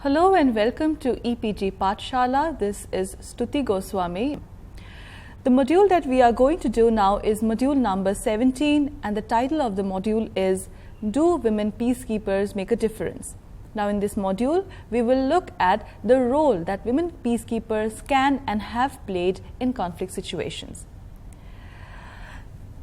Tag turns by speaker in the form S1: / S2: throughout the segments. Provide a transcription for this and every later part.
S1: Hello and welcome to EPG Pathshala. This is Stuti Goswami. The module that we are going to do now is module number 17, and the title of the module is Do Women Peacekeepers Make a Difference? Now in this module, we will look at the role that women peacekeepers can and have played in conflict situations.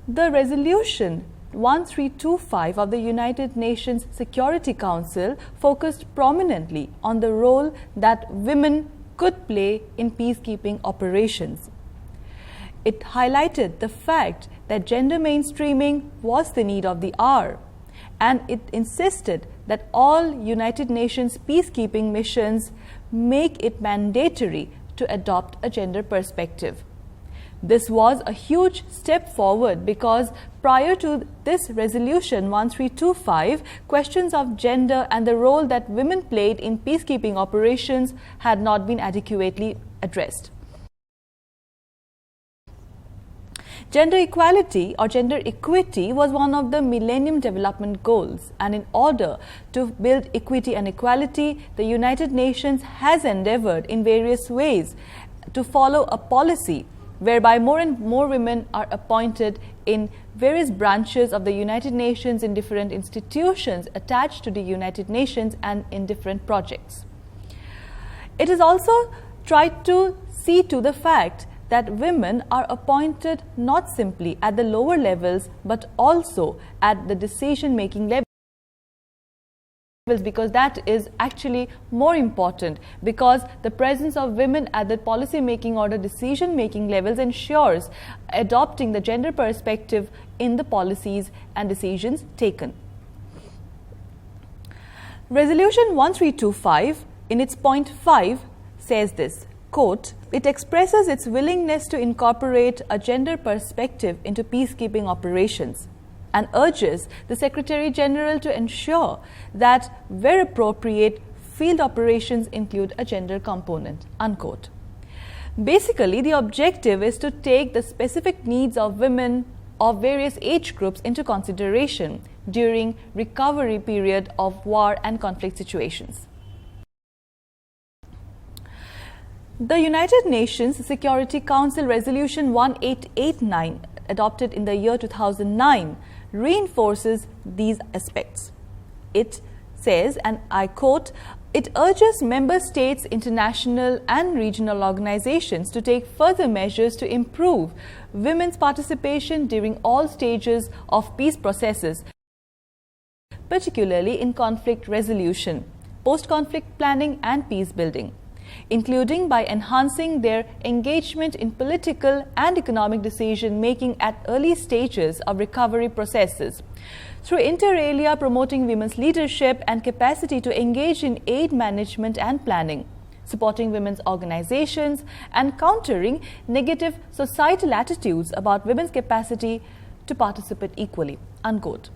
S1: The resolution 1325 of the United Nations Security Council focused prominently on the role that women could play in peacekeeping operations. It highlighted the fact that gender mainstreaming was the need of the hour, and it insisted that all United Nations peacekeeping missions make it mandatory to adopt a gender perspective. This was a huge step forward because prior to this resolution 1325, questions of gender and the role that women played in peacekeeping operations had not been adequately addressed. Gender equality or gender equity was one of the Millennium Development Goals, and in order to build equity and equality, the United Nations has endeavored in various ways to follow a policy whereby more and more women are appointed in various branches of the United Nations in different institutions attached to the United Nations and in different projects. It is also tried to see to the fact that women are appointed not simply at the lower levels but also at the decision-making levels, because that is actually more important, because the presence of women at the policy making or the decision making levels ensures adopting the gender perspective in the policies and decisions taken. Resolution 1325 in its point 5 says this, quote, "It expresses its willingness to incorporate a gender perspective into peacekeeping operations and urges the Secretary General to ensure that, where appropriate, field operations include a gender component," unquote. Basically, the objective is to take the specific needs of women of various age groups into consideration during recovery period of war and conflict situations. The United Nations Security Council Resolution 1889, adopted in the year 2009, reinforces these aspects. It says, and I quote, "It urges member states, international and regional organizations to take further measures to improve women's participation during all stages of peace processes, particularly in conflict resolution, post-conflict planning and peace building, including by enhancing their engagement in political and economic decision-making at early stages of recovery processes, through inter alia promoting women's leadership and capacity to engage in aid management and planning, supporting women's organizations, and countering negative societal attitudes about women's capacity to participate equally," unquote.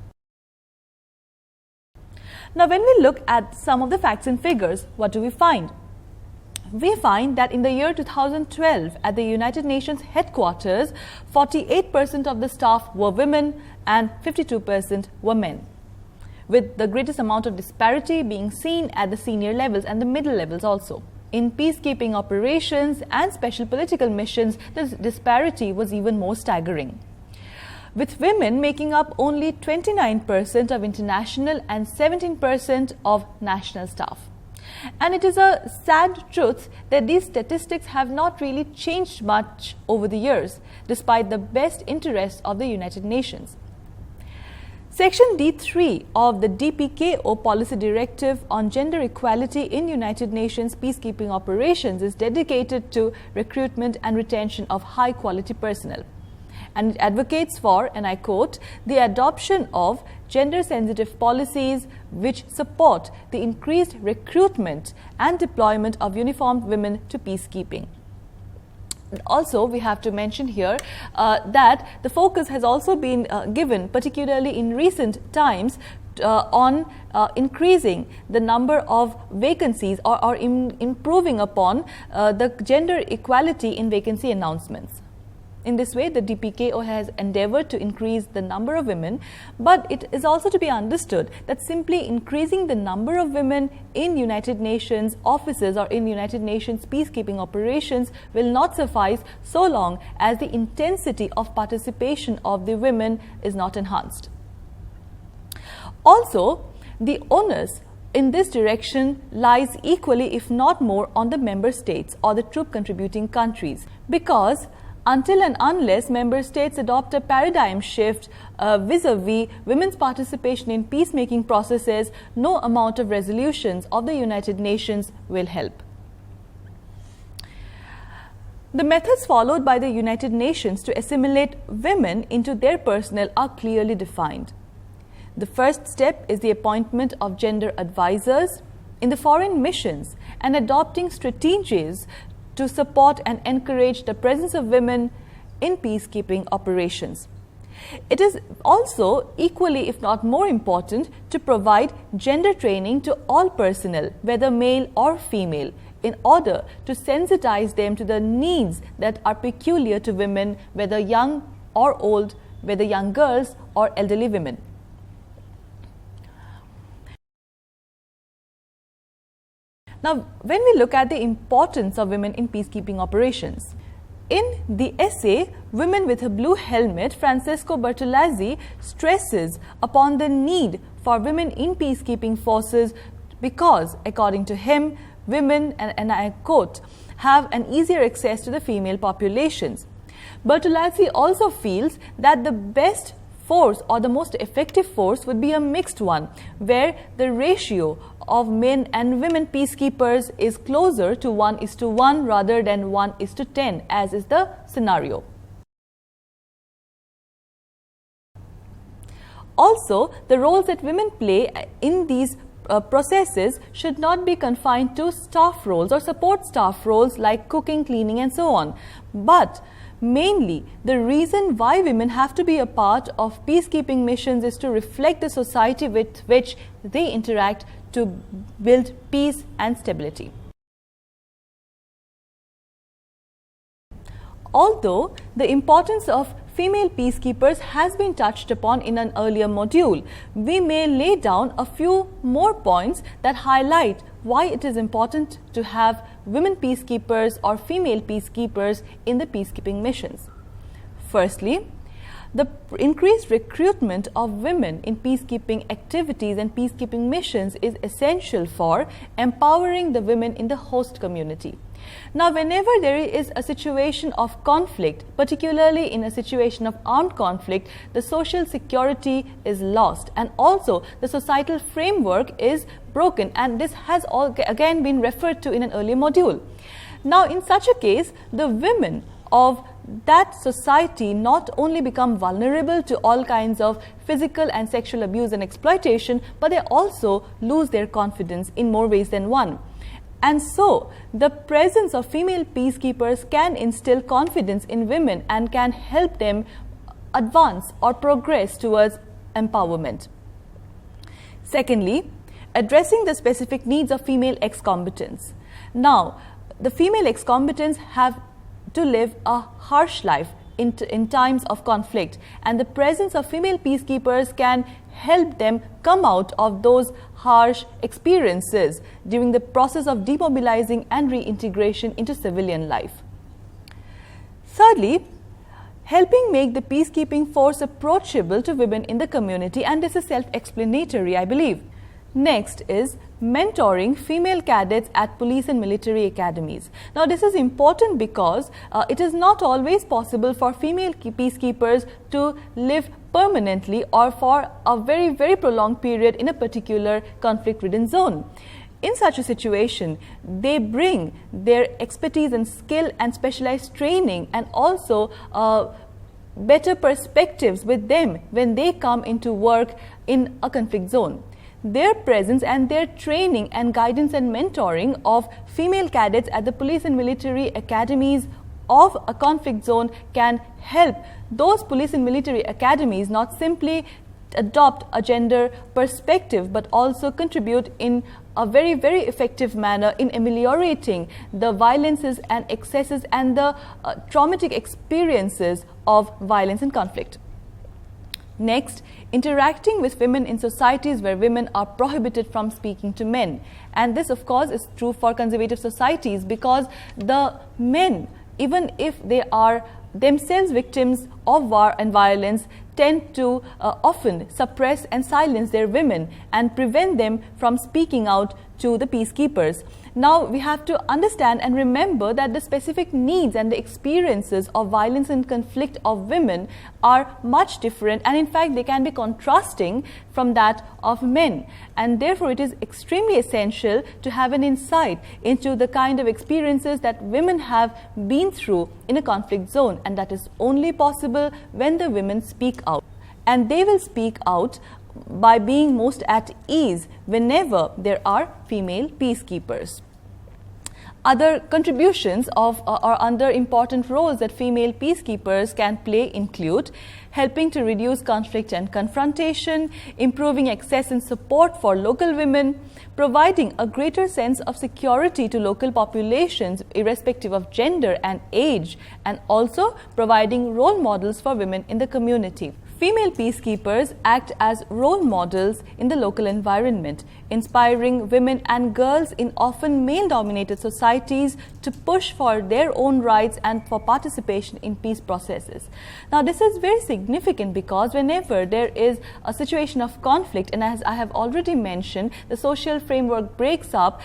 S1: Now, when we look at some of the facts and figures, what do we find? We find that in the year 2012, at the United Nations headquarters, 48% of the staff were women and 52% were men, with the greatest amount of disparity being seen at the senior levels and the middle levels also. In peacekeeping operations and special political missions, this disparity was even more staggering, with women making up only 29% of international and 17% of national staff. And it is a sad truth that these statistics have not really changed much over the years, despite the best interests of the United Nations. Section D3 of the DPKO Policy Directive on Gender Equality in United Nations Peacekeeping Operations is dedicated to recruitment and retention of high-quality personnel. And it advocates for, and I quote, the adoption of gender-sensitive policies which support the increased recruitment and deployment of uniformed women to peacekeeping. Also, we have to mention here that the focus has also been given, particularly in recent times, on increasing the number of vacancies or improving upon the gender equality in vacancy announcements. In this way, the DPKO has endeavored to increase the number of women, but it is also to be understood that simply increasing the number of women in United Nations offices or in United Nations peacekeeping operations will not suffice so long as the intensity of participation of the women is not enhanced. Also, the onus in this direction lies equally, if not more, on the member states or the troop contributing countries, because until and unless member states adopt a paradigm shift vis-a-vis women's participation in peacemaking processes, no amount of resolutions of the United Nations will help. The methods followed by the United Nations to assimilate women into their personnel are clearly defined. The first step is the appointment of gender advisors in the foreign missions and adopting strategies to support and encourage the presence of women in peacekeeping operations. It is also equally, if not more important, to provide gender training to all personnel, whether male or female, in order to sensitize them to the needs that are peculiar to women, whether young or old, whether young girls or elderly women. Now, when we look at the importance of women in peacekeeping operations, in the essay Women with a Blue Helmet, Francesco Bertolazzi stresses upon the need for women in peacekeeping forces because, according to him, women, and I quote, have an easier access to the female populations. Bertolazzi also feels that the best force or the most effective force would be a mixed one, where the ratio of men and women peacekeepers is closer to 1:1 rather than 1:10, as is the scenario. Also, the roles that women play in these processes should not be confined to staff roles or support staff roles like cooking, cleaning and so on, but mainly, the reason why women have to be a part of peacekeeping missions is to reflect the society with which they interact to build peace and stability. Although the importance of female peacekeepers has been touched upon in an earlier module, we may lay down a few more points that highlight why it is important to have women peacekeepers or female peacekeepers in the peacekeeping missions. Firstly, the increased recruitment of women in peacekeeping activities and peacekeeping missions is essential for empowering the women in the host community. Now, whenever there is a situation of conflict, particularly in a situation of armed conflict, the social security is lost and also the societal framework is broken, and this has again been referred to in an earlier module. Now, in such a case, the women of that society not only become vulnerable to all kinds of physical and sexual abuse and exploitation, but they also lose their confidence in more ways than one. And so, the presence of female peacekeepers can instill confidence in women and can help them advance or progress towards empowerment. Secondly, addressing the specific needs of female ex-combatants. Now, the female ex-combatants have to live a harsh life in times of conflict, and the presence of female peacekeepers can help them come out of those harsh experiences during the process of demobilizing and reintegration into civilian life. Thirdly, helping make the peacekeeping force approachable to women in the community, and this is self-explanatory, I believe. Next is mentoring female cadets at police and military academies. Now, this is important because it is not always possible for female peacekeepers to live permanently or for a very, very prolonged period in a particular conflict-ridden zone. In such a situation, they bring their expertise and skill and specialized training and also better perspectives with them when they come into work in a conflict zone. Their presence and their training and guidance and mentoring of female cadets at the police and military academies of a conflict zone can help those police and military academies not simply adopt a gender perspective but also contribute in a very, very effective manner in ameliorating the violences and excesses and the traumatic experiences of violence and conflict. Next, interacting with women in societies where women are prohibited from speaking to men. And this, of course, is true for conservative societies because the men, even if they are themselves victims of war and violence, tend to often suppress and silence their women and prevent them from speaking out to the peacekeepers. Now, we have to understand and remember that the specific needs and the experiences of violence and conflict of women are much different, and in fact, they can be contrasting from that of men. And therefore, it is extremely essential to have an insight into the kind of experiences that women have been through in a conflict zone, and that is only possible when the women speak out. And they will speak out by being most at ease whenever there are female peacekeepers. Other contributions of or other important roles that female peacekeepers can play include helping to reduce conflict and confrontation, improving access and support for local women, providing a greater sense of security to local populations irrespective of gender and age, and also providing role models for women in the community. Female peacekeepers act as role models in the local environment, inspiring women and girls in often male-dominated societies to push for their own rights and for participation in peace processes. Now, this is very significant because whenever there is a situation of conflict, and as I have already mentioned, the social framework breaks up,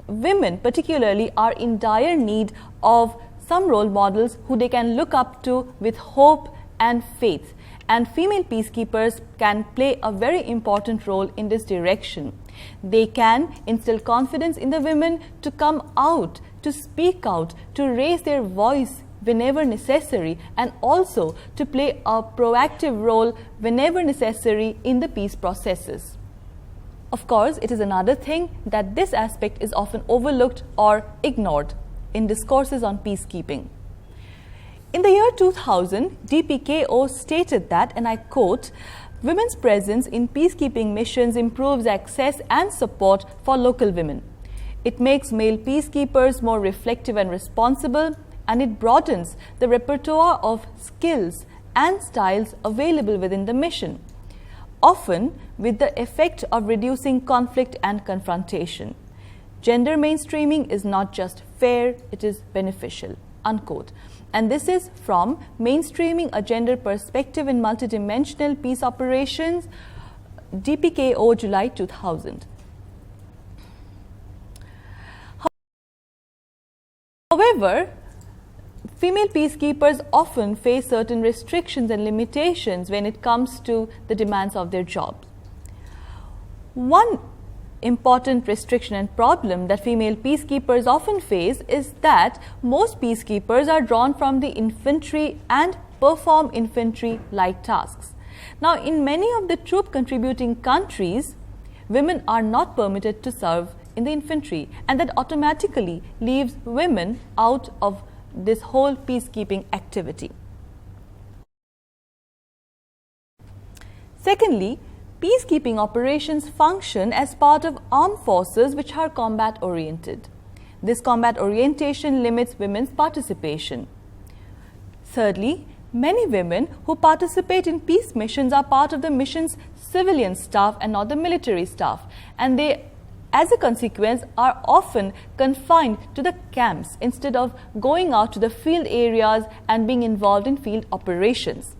S1: women particularly are in dire need of some role models who they can look up to with hope and faith. And female peacekeepers can play a very important role in this direction. They can instill confidence in the women to come out, to speak out, to raise their voice whenever necessary, and also to play a proactive role whenever necessary in the peace processes. Of course, it is another thing that this aspect is often overlooked or ignored in discourses on peacekeeping. In the year 2000, DPKO stated that, and I quote, "Women's presence in peacekeeping missions improves access and support for local women. It makes male peacekeepers more reflective and responsible, and it broadens the repertoire of skills and styles available within the mission, often with the effect of reducing conflict and confrontation. Gender mainstreaming is not just fair, it is beneficial." Unquote. And this is from Mainstreaming a Gender Perspective in Multidimensional Peace Operations, DPKO, July 2000. However, female peacekeepers often face certain restrictions and limitations when it comes to the demands of their jobs. One important restriction and problem that female peacekeepers often face is that most peacekeepers are drawn from the infantry and perform infantry-like tasks. Now, in many of the troop contributing countries, women are not permitted to serve in the infantry, and that automatically leaves women out of this whole peacekeeping activity. Secondly, peacekeeping operations function as part of armed forces which are combat-oriented. This combat orientation limits women's participation. Thirdly, many women who participate in peace missions are part of the mission's civilian staff and not the military staff, and they, as a consequence, are often confined to the camps instead of going out to the field areas and being involved in field operations.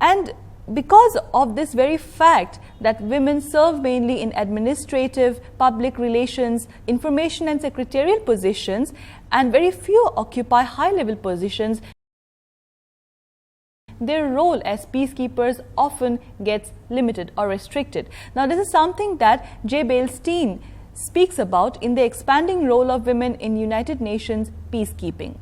S1: And because of this very fact that women serve mainly in administrative, public relations, information and secretarial positions, and very few occupy high-level positions, their role as peacekeepers often gets limited or restricted. Now, this is something that J. Beilstein speaks about in the expanding role of women in United Nations peacekeeping.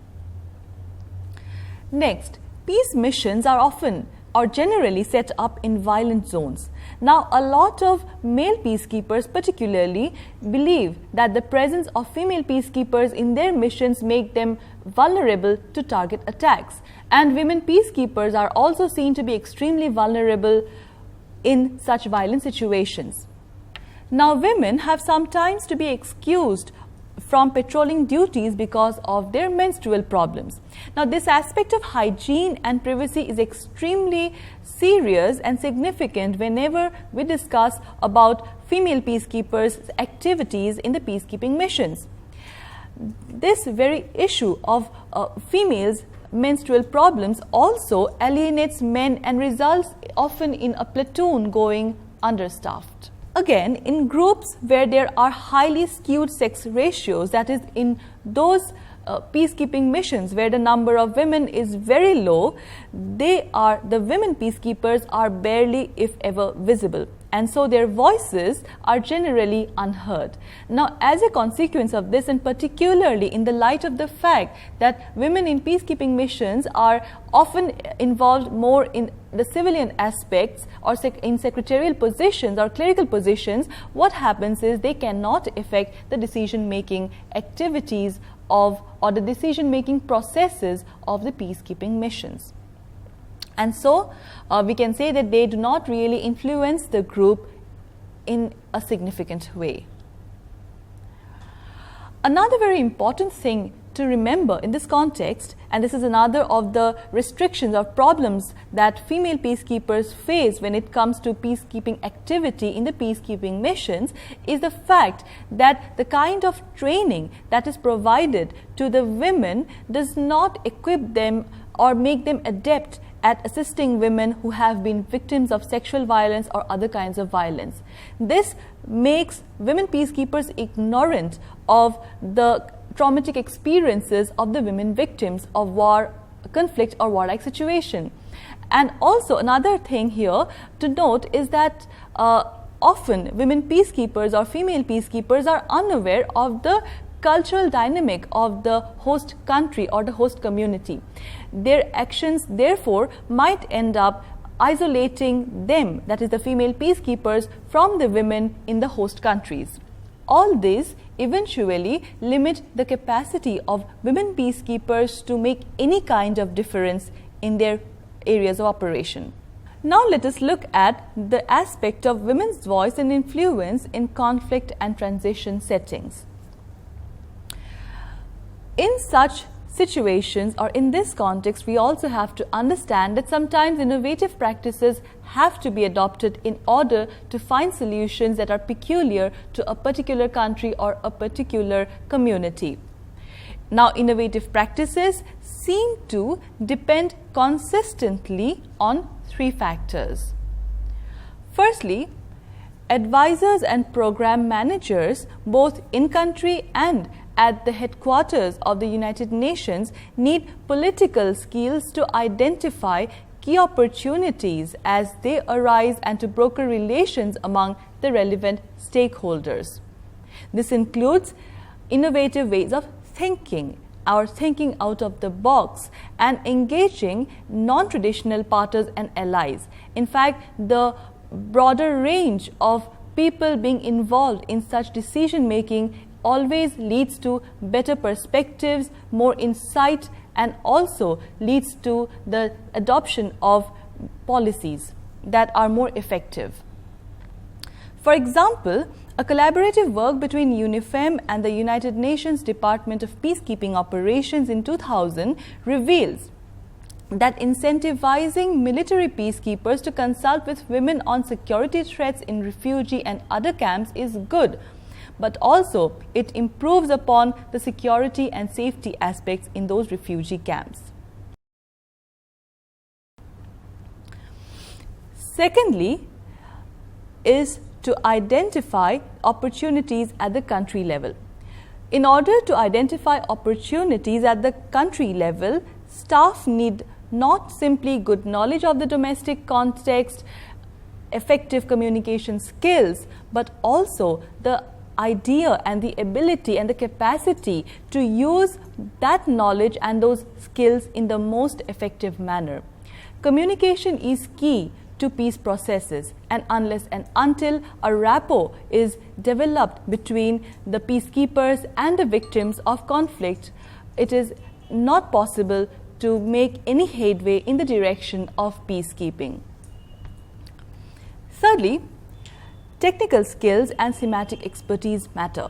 S1: Next, peace missions are often or generally set up in violent zones. Now, a lot of male peacekeepers particularly believe that the presence of female peacekeepers in their missions make them vulnerable to target attacks. And women peacekeepers are also seen to be extremely vulnerable in such violent situations. Now, women have sometimes to be excused from patrolling duties because of their menstrual problems. Now, this aspect of hygiene and privacy is extremely serious and significant whenever we discuss about female peacekeepers' activities in the peacekeeping missions. This very issue of females' menstrual problems also alienates men and results often in a platoon going understaffed. Again, in groups where there are highly skewed sex ratios, that is, in those peacekeeping missions where the number of women is very low, the women peacekeepers are barely, if ever, visible. And so their voices are generally unheard. Now, as a consequence of this, and particularly in the light of the fact that women in peacekeeping missions are often involved more in the civilian aspects or in secretarial positions or clerical positions, what happens is they cannot affect the decision-making activities of or the decision-making processes of the peacekeeping missions. And so, we can say that they do not really influence the group in a significant way. Another very important thing to remember in this context, and this is another of the restrictions or problems that female peacekeepers face when it comes to peacekeeping activity in the peacekeeping missions, is the fact that the kind of training that is provided to the women does not equip them or make them adept at assisting women who have been victims of sexual violence or other kinds of violence. This makes women peacekeepers ignorant of the traumatic experiences of the women victims of war, conflict or warlike situation. And also another thing here to note is that often women peacekeepers or female peacekeepers are unaware of the cultural dynamic of the host country or the host community. Their actions therefore might end up isolating them, that is the female peacekeepers, from the women in the host countries. All this eventually limit the capacity of women peacekeepers to make any kind of difference in their areas of operation. Now let us look at the aspect of women's voice and influence in conflict and transition settings. In such situations or in this context, we also have to understand that sometimes innovative practices have to be adopted in order to find solutions that are peculiar to a particular country or a particular community. Now, innovative practices seem to depend consistently on three factors. Firstly, advisors and program managers, both in country and at the headquarters of the United Nations, need political skills to identify key opportunities as they arise and to broker relations among the relevant stakeholders. This includes innovative ways of thinking, our thinking out of the box, and engaging non-traditional partners and allies. In fact, the broader range of people being involved in such decision making always leads to better perspectives, more insight, and also leads to the adoption of policies that are more effective. For example, a collaborative work between UNIFEM and the United Nations Department of Peacekeeping Operations in 2000 reveals that incentivizing military peacekeepers to consult with women on security threats in refugee and other camps is good, but also it improves upon the security and safety aspects in those refugee camps. Secondly, is to identify opportunities at the country level. In order to identify opportunities at the country level, staff need not simply good knowledge of the domestic context, effective communication skills, but also the idea and the ability and the capacity to use that knowledge and those skills in the most effective manner. Communication is key to peace processes, and unless and until a rapport is developed between the peacekeepers and the victims of conflict, it is not possible to make any headway in the direction of peacekeeping. Thirdly, technical skills and thematic expertise matter.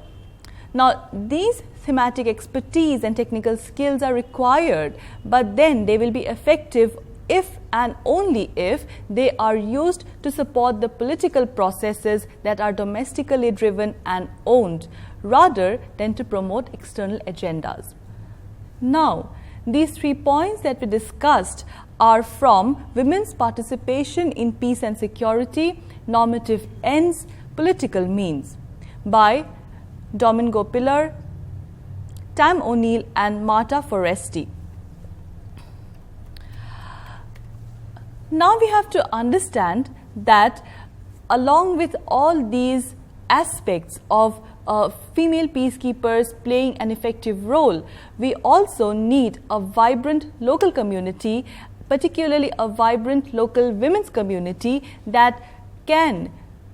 S1: Now, these thematic expertise and technical skills are required, but then they will be effective if and only if they are used to support the political processes that are domestically driven and owned, rather than to promote external agendas. Now, these 3 points that we discussed are from Women's Participation in Peace and Security, Normative Ends, Political Means by Domingo Pillar, Tam O'Neill and Marta Foresti. Now we have to understand that along with all these aspects of female peacekeepers playing an effective role, we also need a vibrant local community, particularly a vibrant local women's community that can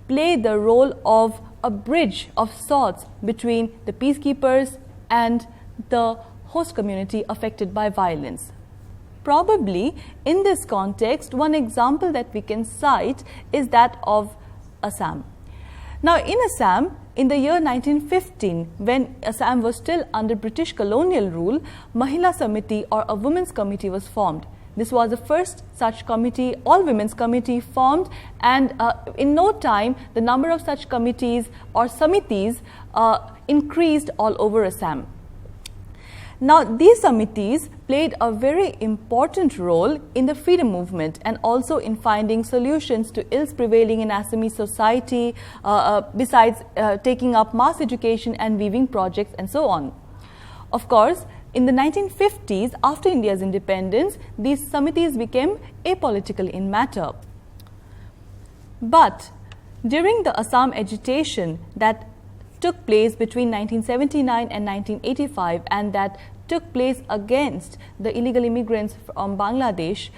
S1: play the role of a bridge of sorts between the peacekeepers and the host community affected by violence. Probably in this context, one example that we can cite is that of Assam. Now, in Assam, in the year 1915, when Assam was still under British colonial rule, Mahila Samiti or a women's committee was formed. This was the first such committee, all women's committee formed, and in no time the number of such committees or samitis increased all over Assam. Now, these samitis played a very important role in the freedom movement and also in finding solutions to ills prevailing in Assamese society, besides taking up mass education and weaving projects and so on. Of course, in the 1950s, after India's independence, these samitis became apolitical in matter. But during the Assam agitation that took place between 1979 and 1985 and that took place against the illegal immigrants from Bangladesh,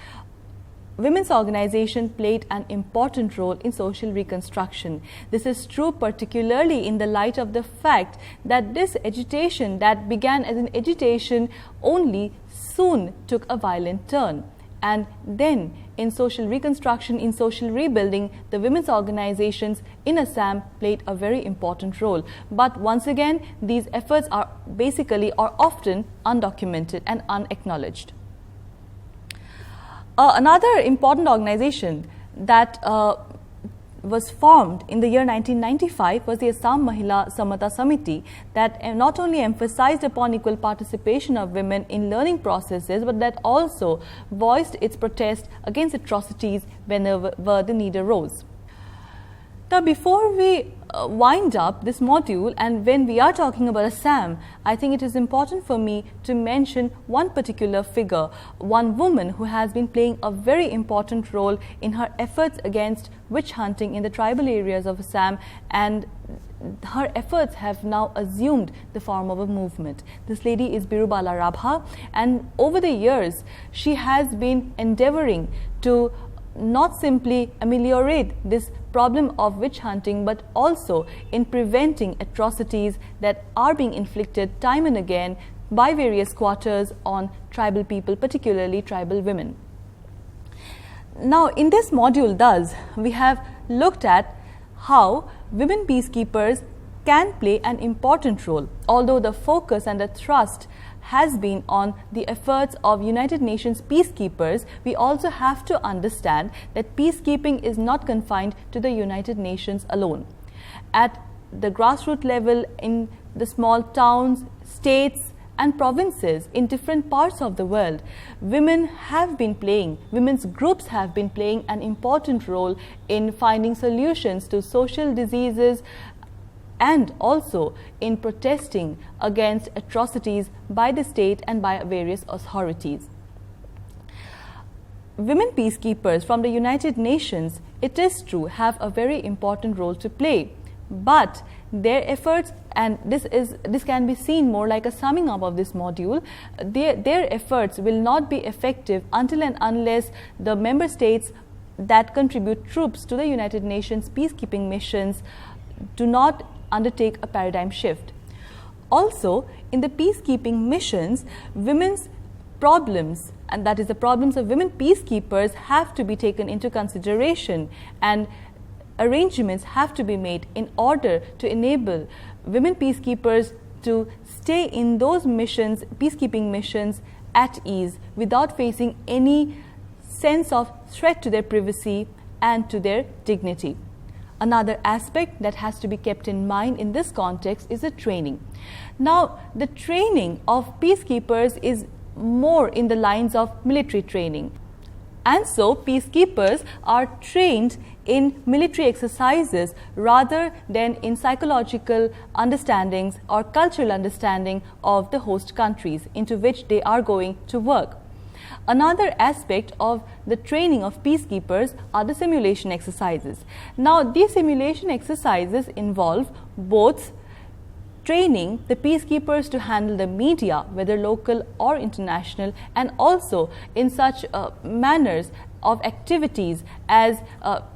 S1: women's organization played an important role in social reconstruction. This is true particularly in the light of the fact that this agitation that began as an agitation only soon took a violent turn. And then in social reconstruction, in social rebuilding, the women's organizations in Assam played a very important role. But once again, these efforts are basically or often undocumented and unacknowledged. Another important organization that was formed in the year 1995 was the Assam Mahila Samata Samiti that not only emphasized upon equal participation of women in learning processes, but that also voiced its protest against atrocities whenever the need arose. Now, before we wind up this module, and when we are talking about Assam, I think it is important for me to mention one particular figure, one woman who has been playing a very important role in her efforts against witch hunting in the tribal areas of Assam, and her efforts have now assumed the form of a movement. This lady is Birubala Rabha, and over the years she has been endeavoring to not simply ameliorate this problem of witch hunting, but also in preventing atrocities that are being inflicted time and again by various quarters on tribal people, particularly tribal women. Now, in this module thus, we have looked at how women peacekeepers can play an important role, although the focus and the thrust has been on the efforts of United Nations peacekeepers. We also have to understand that peacekeeping is not confined to the United Nations alone. At the grassroots level, in the small towns, states and provinces in different parts of the world, women's groups have been playing an important role in finding solutions to social diseases and also in protesting against atrocities by the state and by various authorities. women peacekeepers from the United Nations, it is true, have a very important role to play. But their efforts, and this can be seen more like a summing up of this module, their efforts will not be effective until and unless the member states that contribute troops to the United Nations peacekeeping missions do not undertake a paradigm shift. Also, in the peacekeeping missions, women's problems, and that is the problems of women peacekeepers, have to be taken into consideration, and arrangements have to be made in order to enable women peacekeepers to stay in those missions, peacekeeping missions, at ease without facing any sense of threat to their privacy and to their dignity. Another aspect that has to be kept in mind in this context is the training. Now, the training of peacekeepers is more in the lines of military training. And so, peacekeepers are trained in military exercises rather than in psychological understandings or cultural understanding of the host countries into which they are going to work. Another aspect of the training of peacekeepers are the simulation exercises. Now, these simulation exercises involve both training the peacekeepers to handle the media, whether local or international, and also in such manners of activities as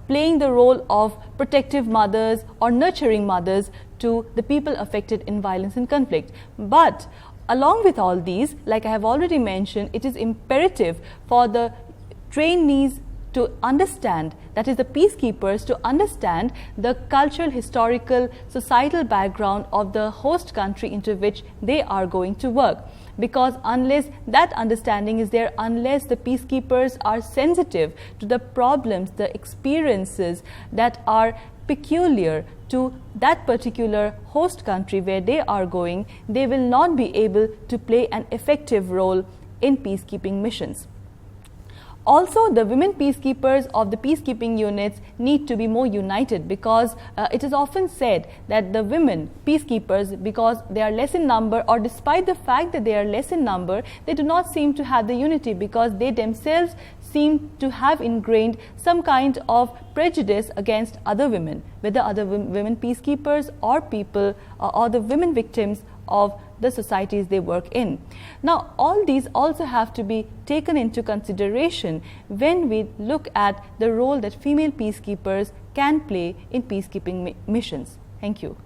S1: playing the role of protective mothers or nurturing mothers to the people affected in violence and conflict. But along with all these, like I have already mentioned, it is imperative for the trainees to understand, that is the peacekeepers to understand the cultural, historical, societal background of the host country into which they are going to work. Because unless that understanding is there, unless the peacekeepers are sensitive to the problems, the experiences that are peculiar to that particular host country where they are going, they will not be able to play an effective role in peacekeeping missions. Also, the women peacekeepers of the peacekeeping units need to be more united, because it is often said that the women peacekeepers, because they are less in number, or despite the fact that they are less in number, they do not seem to have the unity, because they themselves seem to have ingrained some kind of prejudice against other women, whether other women peacekeepers or people or the women victims of the societies they work in. Now, all these also have to be taken into consideration when we look at the role that female peacekeepers can play in peacekeeping missions. Thank you.